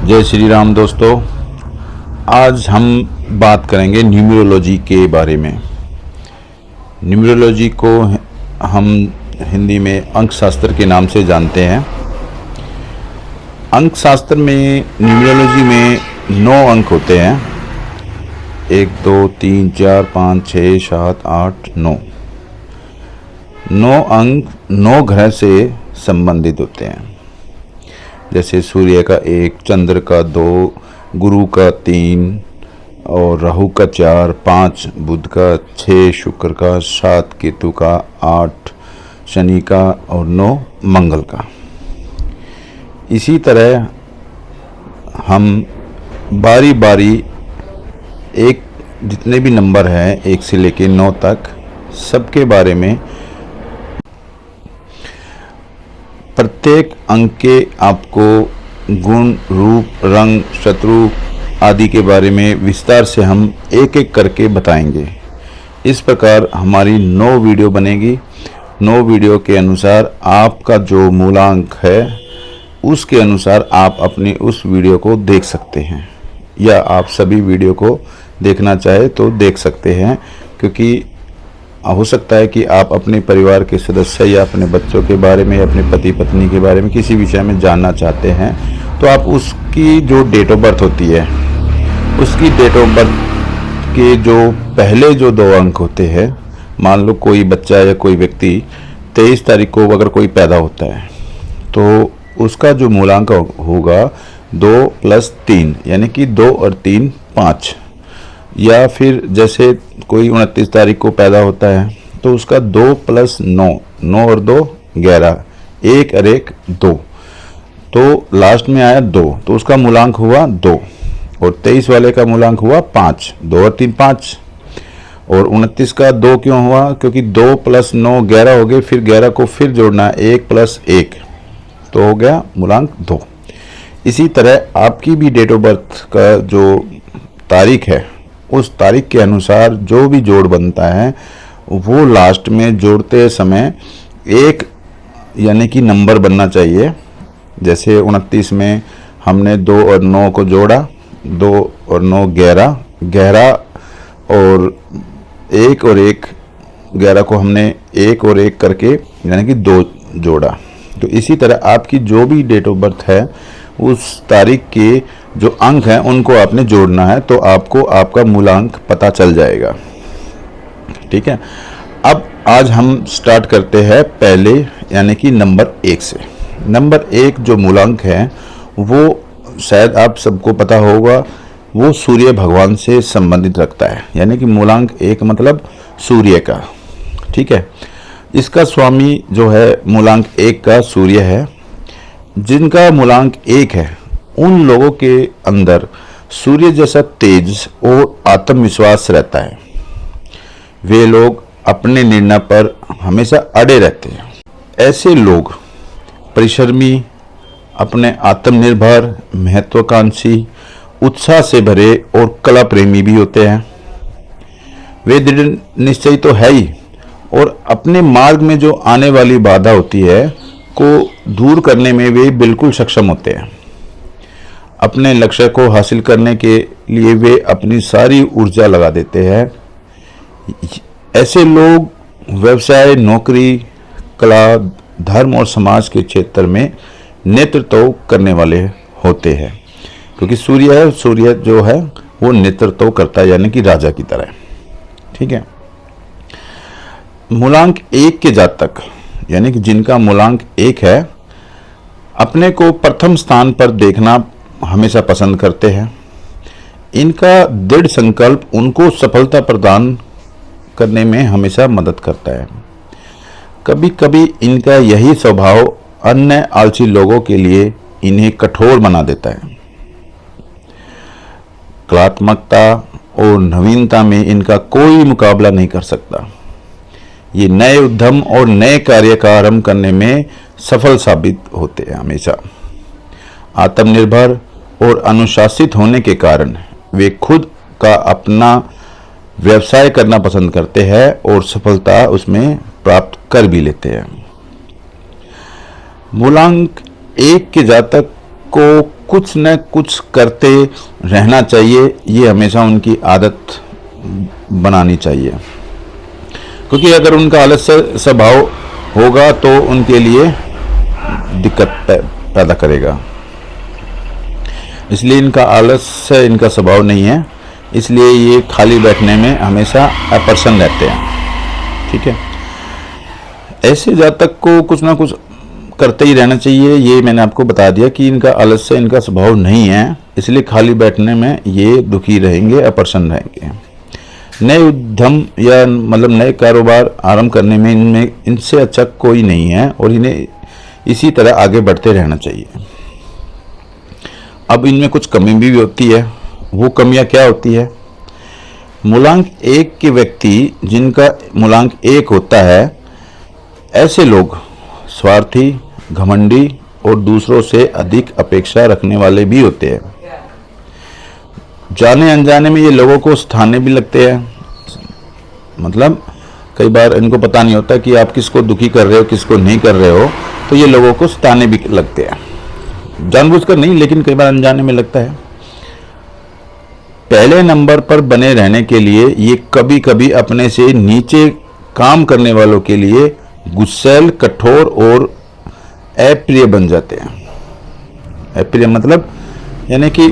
जय श्री राम दोस्तों। आज हम बात करेंगे न्यूमरोलॉजी के बारे में। न्यूमरोलॉजी को हम हिंदी में अंक शास्त्र के नाम से जानते हैं। अंक शास्त्र में न्यूमरोलॉजी में 9 अंक होते हैं। 1 2 3 4 5 6 7 8 9। 9 अंक 9 ग्रह से संबंधित होते हैं। जैसे सूर्य का 1, चंद्र का 2, गुरु का 3 और राहु का 4, 5 बुध का, 6 शुक्र का, 7 केतु का, 8 शनि का और 9 मंगल का। इसी तरह हम बारी बारी एक जितने भी नंबर हैं 1 से लेकर 9 तक सबके बारे में, प्रत्येक अंक के आपको गुण, रूप, रंग, शत्रु आदि के बारे में विस्तार से हम एक एक करके बताएंगे। इस प्रकार हमारी 9 वीडियो बनेगी। 9 वीडियो के अनुसार आपका जो मूलांक है उसके अनुसार आप अपनी उस वीडियो को देख सकते हैं, या आप सभी वीडियो को देखना चाहे तो देख सकते हैं। क्योंकि हो सकता है कि आप अपने परिवार के सदस्य या अपने बच्चों के बारे में या अपने पति पत्नी के बारे में किसी विषय में जानना चाहते हैं, तो आप उसकी जो डेट ऑफ बर्थ होती है, उसकी डेट ऑफ बर्थ के जो पहले जो 2 अंक होते हैं, मान लो कोई बच्चा या कोई व्यक्ति 23 तारीख को अगर कोई पैदा होता है तो उसका जो मूलांक होगा 2 + 3, यानी कि 2 और 3 5। या फिर जैसे कोई 29 तारीख को पैदा होता है तो उसका 2 + 9, 9 और 2 11, 1 और 1 2, तो लास्ट में आया 2, तो उसका मूलांक हुआ 2। और 23 वाले का मूलांक हुआ 5, 2 और 3 5। और 29 का 2 क्यों हुआ? क्योंकि 2 + 9 11 हो गए, फिर 11 को फिर जोड़ना है 1 + 1, तो हो गया मूलांक 2। इसी तरह आपकी भी डेट ऑफ बर्थ का जो तारीख है उस तारीख के अनुसार जो भी जोड़ बनता है वो लास्ट में जोड़ते समय एक यानी कि नंबर बनना चाहिए। जैसे 29 में हमने 2 और 9 को जोड़ा, 2 और 9 11, 11 और 1 और 1, 11 को हमने 1 और 1 करके यानी कि 2 जोड़ा। तो इसी तरह आपकी जो भी डेट ऑफ बर्थ है उस तारीख के जो अंक हैं उनको आपने जोड़ना है, तो आपको आपका मूलांक पता चल जाएगा। ठीक है। अब आज हम स्टार्ट करते हैं पहले यानी कि नंबर 1 से। नंबर 1 जो मूलांक है वो शायद आप सबको पता होगा, वो सूर्य भगवान से संबंधित रखता है। यानी कि मूलांक 1 मतलब सूर्य का। ठीक है। इसका स्वामी जो है मूलांक 1 का सूर्य है। जिनका मूलांक 1 है उन लोगों के अंदर सूर्य जैसा तेज और आत्मविश्वास रहता है। वे लोग अपने निर्णय पर हमेशा अड़े रहते हैं। ऐसे लोग परिश्रमी, अपने आत्मनिर्भर, महत्वाकांक्षी, उत्साह से भरे और कला प्रेमी भी होते हैं। वे दृढ़ निश्चयी तो है ही, और अपने मार्ग में जो आने वाली बाधा होती है को दूर करने में वे बिल्कुल सक्षम होते हैं। अपने लक्ष्य को हासिल करने के लिए वे अपनी सारी ऊर्जा लगा देते हैं। ऐसे लोग व्यवसाय, नौकरी, कला, धर्म और समाज के क्षेत्र में नेतृत्व करने वाले होते हैं। क्योंकि सूर्य जो है वो नेतृत्व करता है, यानी कि राजा की तरह। ठीक है। मूलांक 1 के जातक यानी कि जिनका मूलांक 1 है अपने को प्रथम स्थान पर देखना हमेशा पसंद करते हैं। इनका दृढ़ संकल्प उनको सफलता प्रदान करने में हमेशा मदद करता है। कभी कभी इनका यही स्वभाव अन्य आलसी लोगों के लिए इन्हें कठोर बना देता है। कलात्मकता और नवीनता में इनका कोई मुकाबला नहीं कर सकता। ये नए उद्यम और नए कार्य का आरंभ करने में सफल साबित होते हैं हमेशा। आत्मनिर्भर और अनुशासित होने के कारण वे खुद का अपना व्यवसाय करना पसंद करते हैं और सफलता उसमें प्राप्त कर भी लेते हैं। मूलांक 1 के जातक को कुछ न कुछ करते रहना चाहिए, ये हमेशा उनकी आदत बनानी चाहिए, क्योंकि अगर उनका आलस्य स्वभाव होगा तो उनके लिए दिक्कत पैदा करेगा। इसलिए इनका आलस्य इनका स्वभाव नहीं है, इसलिए ये खाली बैठने में हमेशा अप्रसन्न रहते हैं। ठीक है, ऐसे जातक को कुछ ना कुछ करते ही रहना चाहिए। ये मैंने आपको बता दिया कि इनका आलस्य इनका स्वभाव नहीं है, इसलिए खाली बैठने में ये दुखी रहेंगे, अप्रसन्न रहेंगे। नए उद्यम या मतलब नए कारोबार आरंभ करने में इनमें इनसे अच्छा कोई नहीं है और इन्हें इसी तरह आगे बढ़ते रहना चाहिए। अब इनमें कुछ कमी भी होती है। वो कमियां क्या होती है? मूलांक 1 के व्यक्ति जिनका मूलांक 1 होता है, ऐसे लोग स्वार्थी, घमंडी और दूसरों से अधिक अपेक्षा रखने वाले भी होते हैं। जाने अनजाने में ये लोगों को सताने भी लगते हैं। मतलब कई बार इनको पता नहीं होता कि आप किसको दुखी कर रहे हो, किसको नहीं कर रहे हो, तो ये लोगों को सताने भी लगते हैं। जानबूझकर नहीं, लेकिन कई बार अनजाने में लगता है। पहले नंबर पर बने रहने के लिए ये कभी कभी अपने से नीचे काम करने वालों के लिए गुस्सैल, कठोर और अप्रिय बन जाते हैं। अप्रिय मतलब यानी कि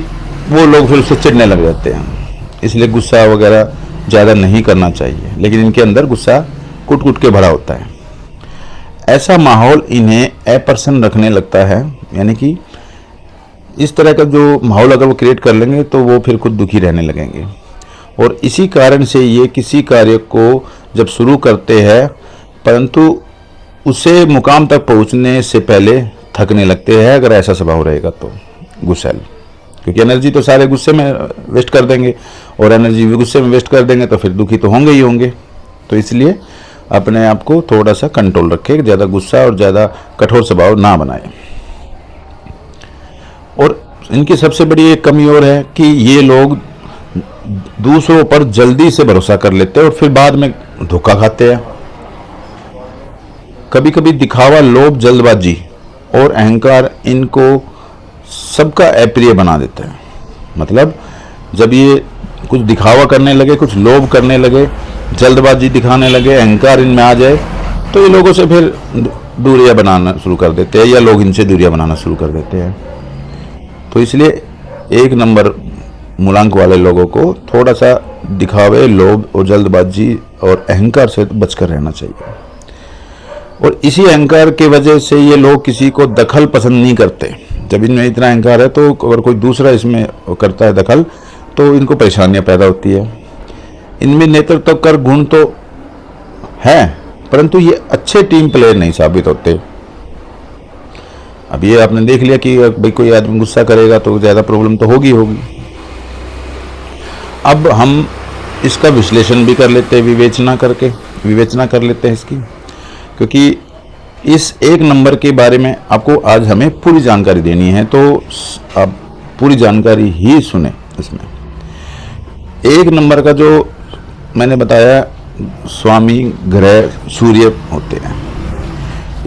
वो लोग फिर उससे चिढ़ने लग जाते हैं, इसलिए गुस्सा वगैरह ज़्यादा नहीं करना चाहिए, लेकिन इनके अंदर गुस्सा कुट कुट के भरा होता है। ऐसा माहौल इन्हें अप्रसन्न रखने लगता है, यानी कि इस तरह का जो माहौल अगर वो क्रिएट कर लेंगे तो वो फिर खुद दुखी रहने लगेंगे। और इसी कारण से ये किसी कार्य को जब शुरू करते हैं, परंतु उसे मुकाम तक पहुंचने से पहले थकने लगते हैं। अगर ऐसा स्वभाव रहेगा तो गुस्सैल, क्योंकि एनर्जी तो सारे गुस्से में वेस्ट कर देंगे, और एनर्जी भी गुस्से में वेस्ट कर देंगे तो फिर दुखी तो होंगे ही होंगे। तो इसलिए अपने आप को थोड़ा सा कंट्रोल रखें, ज़्यादा गुस्सा और ज़्यादा कठोर स्वभाव ना बनाएं। और इनकी सबसे बड़ी एक कमी और है कि ये लोग दूसरों पर जल्दी से भरोसा कर लेते हैं और फिर बाद में धोखा खाते हैं। कभी कभी दिखावा, लोभ, जल्दबाजी और अहंकार इनको सबका अप्रिय बना देता है। मतलब जब ये कुछ दिखावा करने लगे, कुछ लोभ करने लगे, जल्दबाजी दिखाने लगे, अहंकार इनमें आ जाए, तो ये लोगों से फिर दूरियां बनाना शुरू कर देते हैं, या लोग इनसे दूरियां बनाना शुरू कर देते हैं। तो इसलिए 1 नंबर मूलांक वाले लोगों को थोड़ा सा दिखावे, लोभ और जल्दबाजी और अहंकार से बचकर रहना चाहिए। और इसी अहंकार के वजह से ये लोग किसी को दखल पसंद नहीं करते। जब इनमें इतना अहंकार है तो अगर कोई दूसरा इसमें करता है दखल, तो इनको परेशानियां पैदा होती है। इनमें नेतृत्व कर गुण तो है, परंतु ये अच्छे टीम प्लेयर नहीं साबित होते। अब ये आपने देख लिया कि भाई कोई आदमी गुस्सा करेगा तो ज़्यादा प्रॉब्लम तो होगी। अब हम इसका विश्लेषण भी कर लेते हैं, विवेचना कर लेते हैं इसकी, क्योंकि इस 1 नंबर के बारे में आपको आज हमें पूरी जानकारी देनी है, तो आप पूरी जानकारी ही सुने। इसमें 1 नंबर का जो मैंने बताया, स्वामी ग्रह सूर्य होते हैं।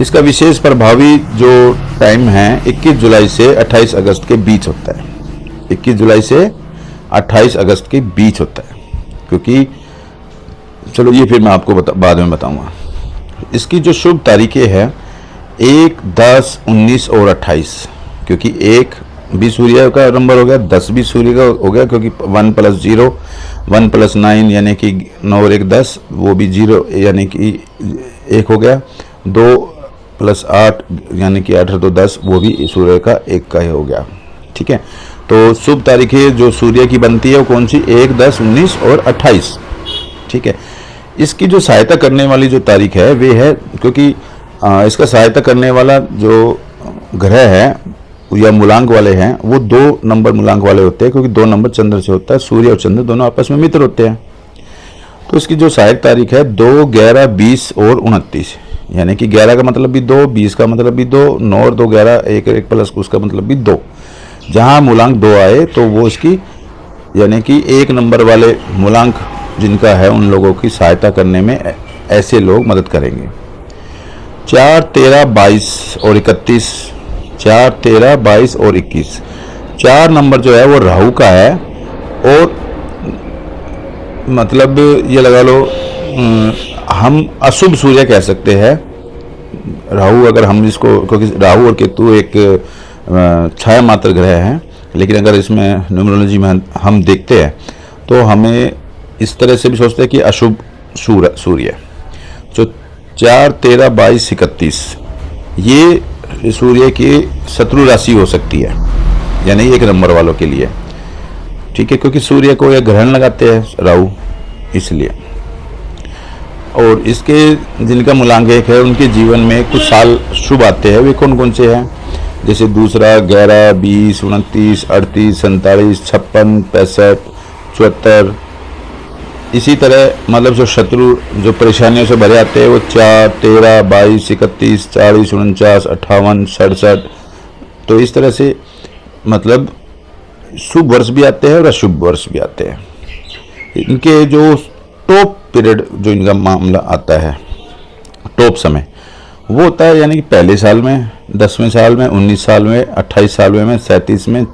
इसका विशेष प्रभावी जो टाइम है 21 जुलाई से 28 अगस्त के बीच होता है। 21 जुलाई से 28 अगस्त के बीच होता है, क्योंकि चलो ये फिर मैं आपको बाद में बताऊंगा। इसकी जो शुभ तारीखें हैं 1, 10, 19 और 28, क्योंकि 1 भी सूर्य का नंबर हो गया, 10 भी सूर्य का हो गया, क्योंकि 1 + 0, 1 + 9 यानी कि 9 और 1 10, वो भी 0 यानी कि 1 हो गया, 2 + 8 यानी कि 8 और 2 10, वो भी सूर्य का 1 का ही हो गया। ठीक है, तो शुभ तारीखें जो सूर्य की बनती है वो कौन सी? 1, 10, 19 और 28। ठीक है, इसकी जो सहायता करने वाली जो तारीख है वे है, क्योंकि इसका सहायता करने वाला जो ग्रह है या मूलांक वाले हैं वो 2 नंबर मूलांक वाले होते हैं, क्योंकि 2 नंबर चंद्र से होता है। सूर्य और चंद्र दोनों आपस में मित्र होते हैं। तो इसकी जो सहायक तारीख है 2, 11, 20 और 29, यानी कि 11 का मतलब भी 2, 20 का मतलब भी 2, 9 और 2 11, 1 1 प्लस उसका मतलब भी 2। जहाँ मूलांक 2 आए तो वो इसकी यानी कि 1 नंबर वाले मूलांक जिनका है उन लोगों की सहायता करने में ऐसे लोग मदद करेंगे। 4, 13, 22 और 31 4, 13, 22 और 21। 4 नंबर जो है वो राहु का है, और मतलब ये लगा लो हम अशुभ सूर्य कह सकते हैं राहु, अगर हम इसको, क्योंकि राहु और केतु एक छाया मात्र ग्रह हैं, लेकिन अगर इसमें न्यूमरोलॉजी में हम देखते हैं तो हमें इस तरह से भी सोचते हैं कि अशुभ सूर्य जो 4, 13, 22, 31 ये सूर्य की शत्रु राशि हो सकती है, यानी 1 नंबर वालों के लिए, ठीक है, क्योंकि सूर्य को ये ग्रहण लगाते हैं राहु, इसलिए। और इसके जिनका मूलांक 1 है उनके जीवन में कुछ साल शुभ आते हैं। वे कौन कौन से हैं? जैसे दूसरा 11, 20, 29, 38, 47, 56, 65, 74। इसी तरह मतलब जो शत्रु जो परेशानियों से भरे आते हैं वो 4, 13, 22, 31, 40, 49, 58, 67। तो इस तरह से मतलब शुभ वर्ष भी आते हैं और अशुभ वर्ष भी आते हैं। इनके जो टॉप पीरियड जो इनका मामला आता है, टॉप समय वो होता है यानी कि पहले साल में, 10वें साल में, 19 साल में, 28 साल में, 37 में,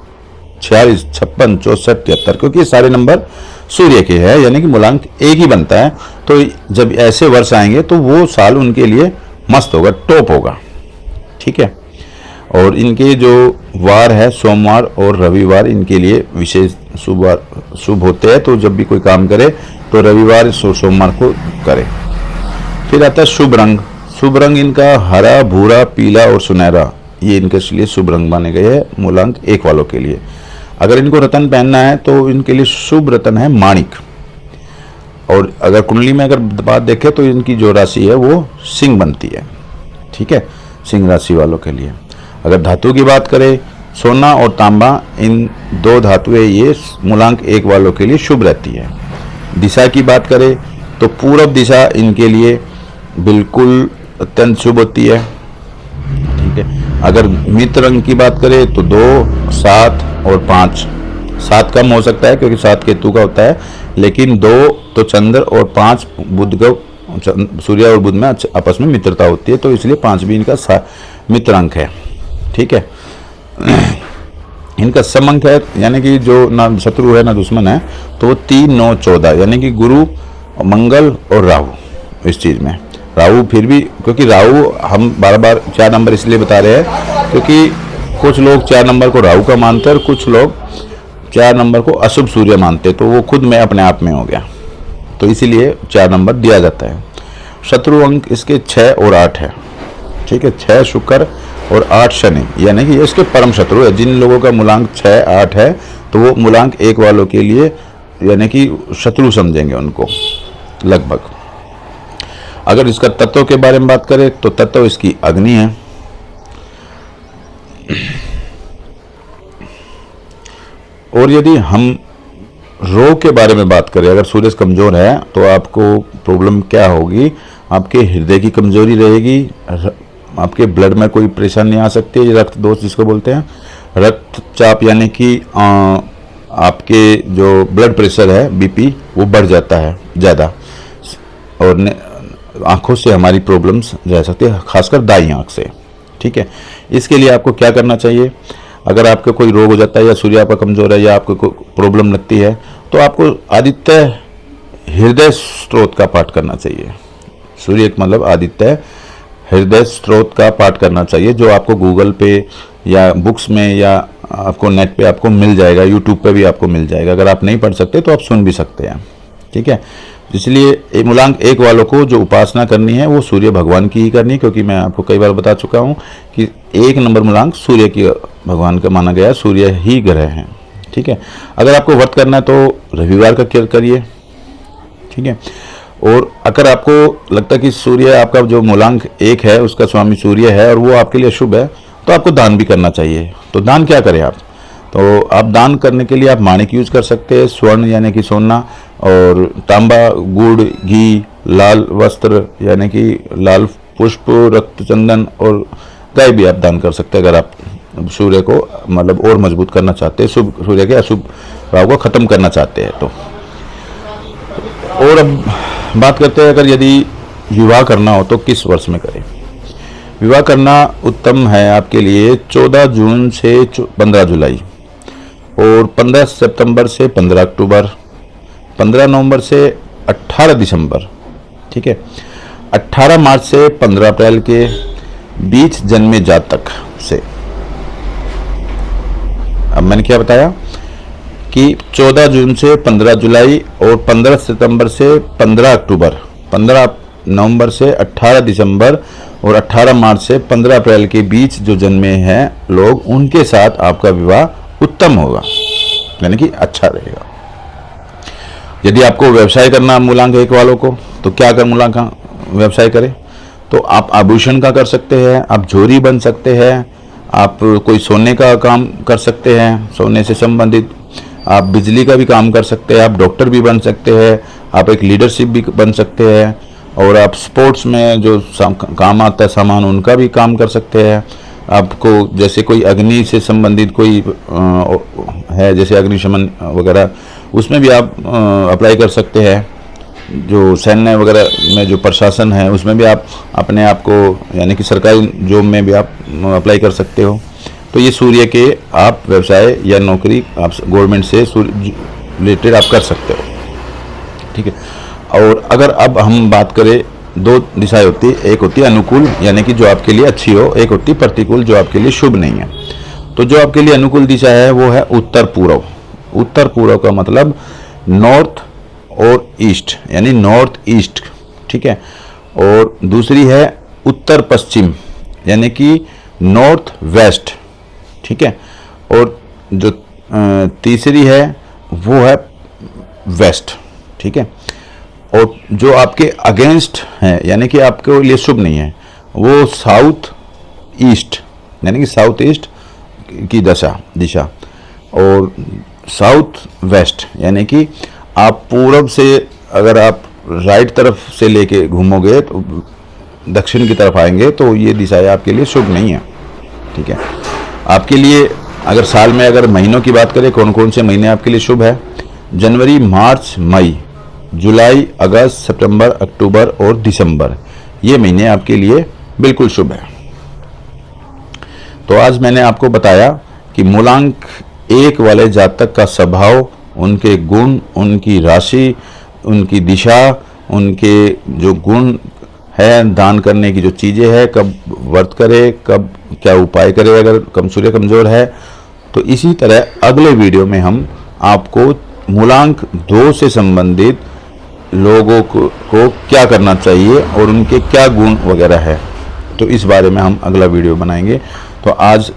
46, 56, 64, 73, क्योंकि ये सारे नंबर सूर्य के हैं, यानी कि मूलांक 1 ही बनता है। तो जब ऐसे वर्ष आएंगे तो वो साल उनके लिए मस्त होगा, टॉप होगा, ठीक है। और इनके जो वार है सोमवार और रविवार इनके लिए विशेष शुभ होते हैं। तो जब भी कोई काम करे तो रविवार सोमवार को करे। फिर आता है शुभ रंग। शुभ रंग इनका हरा, भूरा, पीला और सुनहरा, ये इनके लिए शुभ रंग माने गए हैं मूलांक 1 वालों के लिए। अगर इनको रतन पहनना है तो इनके लिए शुभ रतन है माणिक। और अगर कुंडली में अगर बात देखें तो इनकी जो राशि है वो सिंह बनती है, ठीक है, सिंह राशि वालों के लिए। अगर धातु की बात करें, सोना और तांबा, इन 2 धातुएं ये मूलांक 1 वालों के लिए शुभ रहती है। दिशा की बात करें तो पूर्व दिशा इनके लिए बिल्कुल अत्यंत शुभ होती है, ठीक है। अगर मित्र रंग की बात करें तो 2, 7 और 5। 7 कम हो सकता है क्योंकि 7 केतु का होता है, लेकिन 2 तो चंद्र और 5 बुध का, सूर्य और बुध में आपस में मित्रता होती है, तो इसलिए 5 भी इनका मित्र अंक है, ठीक है। इनका समंक है, यानी कि जो ना शत्रु है ना दुश्मन है, तो वो 3, 9, 14, यानी कि गुरु, मंगल और राहु। इस चीज में राहु फिर भी, क्योंकि राहु हम बार बार 4 नंबर इसलिए बता रहे हैं क्योंकि कुछ लोग 4 नंबर को राहु का मानते हैं और कुछ लोग 4 नंबर को अशुभ सूर्य मानते हैं, तो वो खुद में अपने आप में हो गया, तो इसीलिए 4 नंबर दिया जाता है। शत्रु अंक इसके 6 और 8 है, ठीक है। 6 शुक्र और 8 शनि, यानी कि ये इसके परम शत्रु है। जिन लोगों का मूलांक 6, 8 है तो वो मूलांक 1 वालों के लिए यानी कि शत्रु समझेंगे उनको लगभग। अगर इसका तत्व के बारे में बात करें तो तत्व इसकी अग्नि है। और यदि हम रोग के बारे में बात करें, अगर सूर्य कमजोर है तो आपको प्रॉब्लम क्या होगी? आपके हृदय की कमजोरी रहेगी, आपके ब्लड में कोई परेशानी आ सकती है, रक्त दोष जिसको बोलते हैं, रक्तचाप यानी कि आपके जो ब्लड प्रेशर है, बीपी, वो बढ़ जाता है ज़्यादा, और आंखों से हमारी प्रॉब्लम्स रह सकती है, खासकर दाईं आंख से, ठीक है। इसके लिए आपको क्या करना चाहिए? अगर आपको कोई रोग हो जाता है या सूर्य आपका कमजोर है या आपको कोई प्रॉब्लम लगती है तो आपको आदित्य हृदय स्त्रोत का पाठ करना चाहिए। सूर्य मतलब आदित्य हृदय स्त्रोत का पाठ करना चाहिए, जो आपको गूगल पे या बुक्स में या आपको नेट पे आपको मिल जाएगा, यूट्यूब पे भी आपको मिल जाएगा। अगर आप नहीं पढ़ सकते तो आप सुन भी सकते हैं, ठीक है। इसलिए मूलांक 1 वालों को जो उपासना करनी है वो सूर्य भगवान की ही करनी है, क्योंकि मैं आपको कई बार बता चुका हूँ कि 1 नंबर मूलांक सूर्य की भगवान का माना गया, सूर्य ही ग्रह हैं, ठीक है। अगर आपको व्रत करना है तो रविवार का करिए, ठीक है। और अगर आपको लगता है कि सूर्य आपका जो मूलांक 1 है उसका स्वामी सूर्य है और वो आपके लिए शुभ है, तो आपको दान भी करना चाहिए। तो दान क्या करें आप? तो आप दान करने के लिए आप माणिक यूज कर सकते हैं, स्वर्ण यानी कि सोना, और तांबा, गुड़, घी, लाल वस्त्र यानी कि लाल पुष्प, रक्त चंदन और गाय भी आप दान कर सकते हैं, अगर आप सूर्य को मतलब और मजबूत करना चाहते हैं, शुभ सूर्य के अशुभ भाव को खत्म करना चाहते हैं तो। और अब बात करते हैं अगर यदि विवाह करना हो तो किस वर्ष में करें। विवाह करना उत्तम है आपके लिए 14 जून से 15 जुलाई, और 15 सितंबर से 15 अक्टूबर, 15 नवंबर से 18 दिसंबर, ठीक है। 18 मार्च से 15 अप्रैल के बीच जन्मे जातक से। अब मैंने क्या बताया कि 14 जून से 15 जुलाई और 15 सितंबर से 15 अक्टूबर, 15 नवंबर से 18 दिसंबर और 18 मार्च से 15 अप्रैल के बीच जो जन्मे हैं लोग, उनके साथ आपका विवाह उत्तम होगा, यानी कि अच्छा रहेगा। यदि आपको व्यवसाय करना मूलांक 1 वालों को, तो क्या कर मूलांक व्यवसाय करें? तो आप आभूषण का कर सकते हैं, आप जोरी बन सकते हैं, आप कोई सोने का काम कर सकते हैं, सोने से संबंधित, आप बिजली का भी काम कर सकते हैं, आप डॉक्टर भी बन सकते हैं, आप एक लीडरशिप भी बन सकते हैं, और आप स्पोर्ट्स में जो काम आता है सामान, उनका भी काम कर सकते हैं। आपको जैसे कोई अग्नि से संबंधित कोई है, जैसे अग्निशमन वगैरह, उसमें भी आप अप्लाई कर सकते हैं। जो सैन्य वगैरह में जो प्रशासन है, उसमें भी आप अपने आप को, यानी कि सरकारी जॉब में भी आप अप्लाई कर सकते हो। तो ये सूर्य के आप व्यवसाय या नौकरी आप गवर्नमेंट से रिलेटेड आप कर सकते हो, ठीक है। और अगर अब हम बात करें, 2 दिशाएं होती है, एक होती है अनुकूल, यानी कि जो आपके लिए अच्छी हो, एक होती है प्रतिकूल, जो आपके लिए शुभ नहीं है। तो जो आपके लिए अनुकूल दिशा है वो है उत्तर पूर्व। उत्तर पूर्व का मतलब नॉर्थ और ईस्ट, यानी नॉर्थ ईस्ट, ठीक है। और दूसरी है उत्तर पश्चिम, यानी कि नॉर्थ वेस्ट, ठीक है। और जो तीसरी है वो है वेस्ट, ठीक है। और जो आपके अगेंस्ट है, यानी कि आपके लिए शुभ नहीं है, वो साउथ ईस्ट, यानी कि साउथ ईस्ट की दिशा, और साउथ वेस्ट, यानी कि आप पूरब से अगर आप राइट तरफ से लेके घूमोगे तो दक्षिण की तरफ आएंगे, तो ये दिशाएं आपके लिए शुभ नहीं है, ठीक है। आपके लिए अगर साल में अगर महीनों की बात करें, कौन कौन से महीने आपके लिए शुभ है? जनवरी, मार्च, मई, जुलाई, अगस्त, सितंबर, अक्टूबर और दिसंबर, ये महीने आपके लिए बिल्कुल शुभ है। तो आज मैंने आपको बताया कि मूलांक 1 वाले जातक का स्वभाव, उनके गुण, उनकी राशि, उनकी दिशा, उनके जो गुण है, दान करने की जो चीज़ें हैं, कब व्रत करे, कब क्या उपाय करे अगर सूर्य कमज़ोर है। तो इसी तरह अगले वीडियो में हम आपको मूलांक 2 से संबंधित लोगों को क्या करना चाहिए और उनके क्या गुण वगैरह है, तो इस बारे में हम अगला वीडियो बनाएंगे। तो आज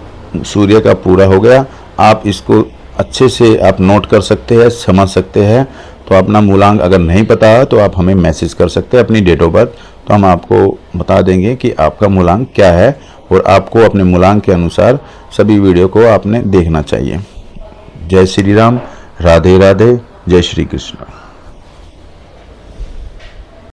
सूर्य का पूरा हो गया, आप इसको अच्छे से आप नोट कर सकते हैं, समझ सकते हैं। तो अपना मूलांक अगर नहीं पता है तो आप हमें मैसेज कर सकते हैं अपनी डेट ऑफ बर्थ, तो हम आपको बता देंगे कि आपका मूलांक क्या है, और आपको अपने मूलांक के अनुसार सभी वीडियो को आपने देखना चाहिए। जय श्री राम, राधे राधे, जय श्री कृष्ण।